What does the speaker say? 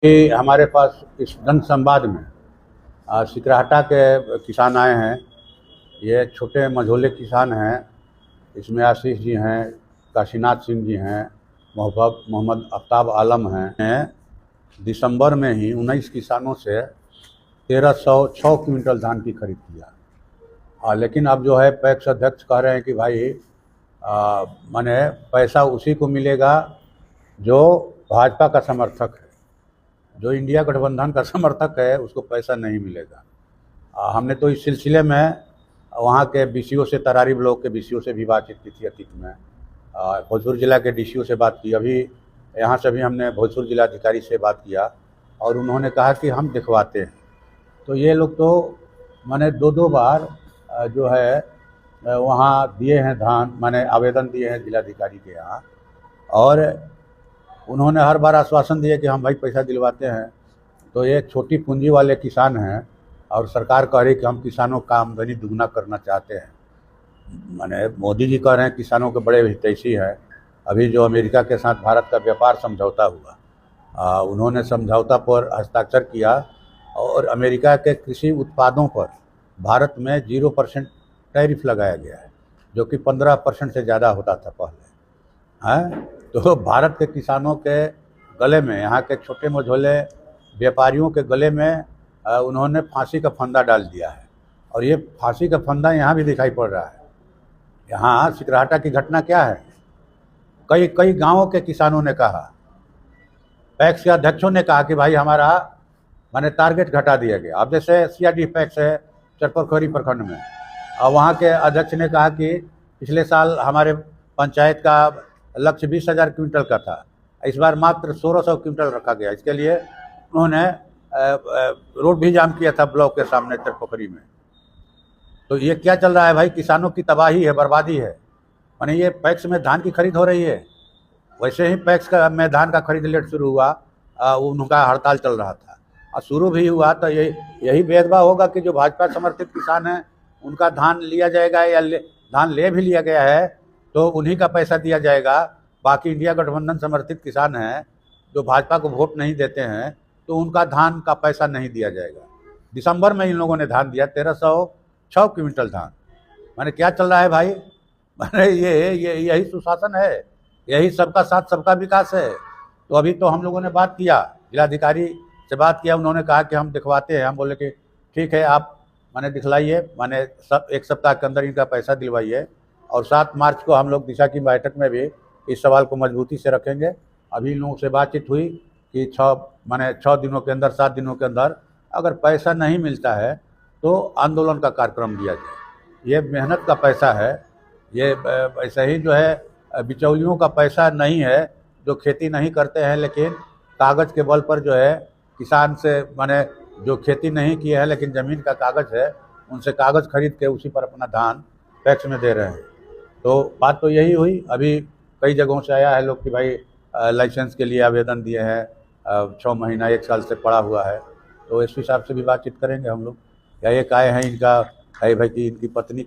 कि हमारे पास इस जन संवाद में सिकराहटा के किसान आए हैं। ये छोटे मझोले किसान हैं। इसमें आशीष जी हैं, काशीनाथ सिंह जी हैं, मोहम्मद आफ्ताब आलम हैं। दिसंबर में ही 19 किसानों से 1306 क्विंटल धान की खरीद किया। लेकिन अब जो है पैक्स अध्यक्ष कह रहे हैं कि भाई माने पैसा उसी को मिलेगा जो भाजपा का समर्थक है, जो इंडिया गठबंधन का समर्थक है उसको पैसा नहीं मिलेगा। हमने तो इस सिलसिले में वहाँ के बीसीओ से, तरारी ब्लॉक के बीसीओ से भी बातचीत की थी अतीत में। भोजपुर जिला के डीसीओ से बात की। अभी यहाँ से भी हमने भोजपुर जिलाधिकारी से बात किया और उन्होंने कहा कि हम दिखवाते हैं। तो ये लोग तो माने दो बार जो है वहाँ दिए हैं धान, माने आवेदन दिए हैं जिलाधिकारी के यहाँ, और उन्होंने हर बार आश्वासन दिया कि हम भाई पैसा दिलवाते हैं। तो ये छोटी पूंजी वाले किसान हैं और सरकार कह रही कि हम किसानों का आमदनी दुगना करना चाहते हैं। माने मोदी जी कह रहे हैं किसानों के बड़े हितैषी हैं। अभी जो अमेरिका के साथ भारत का व्यापार समझौता हुआ, उन्होंने समझौता पर हस्ताक्षर किया और अमेरिका के कृषि उत्पादों पर भारत में 0% टैरिफ लगाया गया है, जो कि 15% से ज़्यादा होता था पहले। तो भारत के किसानों के गले में, यहाँ के छोटे मझोले व्यापारियों के गले में उन्होंने फांसी का फंदा डाल दिया है। और ये फांसी का फंदा यहाँ भी दिखाई पड़ रहा है। यहाँ सिकराहटा की घटना क्या है, कई गांवों के किसानों ने कहा, पैक्स के अध्यक्षों ने कहा कि भाई हमारा माने टारगेट घटा दिया गया। अब जैसे सीआरडी पैक्स है चरपरखोरी प्रखंड में, और वहाँ के अध्यक्ष ने कहा कि पिछले साल हमारे पंचायत का लक्ष्य 20,000 क्विंटल का था, इस बार मात्र 1,600 क्विंटल रखा गया। इसके लिए उन्होंने रोड भी जाम किया था ब्लॉक के सामने चरपोखरी में। तो ये क्या चल रहा है भाई, किसानों की तबाही है, बर्बादी है। माने ये पैक्स में धान की खरीद हो रही है, वैसे ही पैक्स का में धान का खरीद लेट शुरू हुआ, उनका हड़ताल चल रहा था और शुरू भी हुआ। तो यही भेदभाव होगा कि जो भाजपा समर्थित किसान हैं उनका धान लिया जाएगा, या धान ले भी लिया गया है तो उन्हीं का पैसा दिया जाएगा। बाकी इंडिया गठबंधन समर्थित किसान हैं जो भाजपा को वोट नहीं देते हैं, तो उनका धान का पैसा नहीं दिया जाएगा। दिसंबर में इन लोगों ने धान दिया 1306 क्विंटल धान। माने क्या चल रहा है भाई, माने यही सुशासन है, यही सबका साथ सबका विकास है। तो अभी तो हम लोगों ने बात किया, जिलाधिकारी से बात किया, उन्होंने कहा कि हम दिखवाते हैं। हम बोले कि ठीक है, आप माने दिखलाइए, माने सब एक सप्ताह के अंदर इनका पैसा दिलवाइए। और 7 मार्च को हम लोग दिशा की बैठक में भी इस सवाल को मजबूती से रखेंगे। अभी इन लोगों से बातचीत हुई कि 6 दिनों के अंदर, 7 दिनों के अंदर अगर पैसा नहीं मिलता है तो आंदोलन का कार्यक्रम लिया जाए। ये मेहनत का पैसा है, ये ऐसा ही जो है बिचौलियों का पैसा नहीं है जो खेती नहीं करते हैं, लेकिन कागज़ के बल पर जो है किसान से, माने जो खेती नहीं की है लेकिन ज़मीन का कागज़ है, उनसे कागज़ खरीद के उसी पर अपना धान पैक्स में दे रहे हैं। तो बात तो यही हुई। अभी कई जगहों से आया है लोग कि भाई लाइसेंस के लिए आवेदन दिए हैं, 6 महीना 1 साल से पड़ा हुआ है। तो इस हिसाब से भी बातचीत करेंगे हम लोग। या एक आए हैं, इनका है भाई कि इनकी पत्नी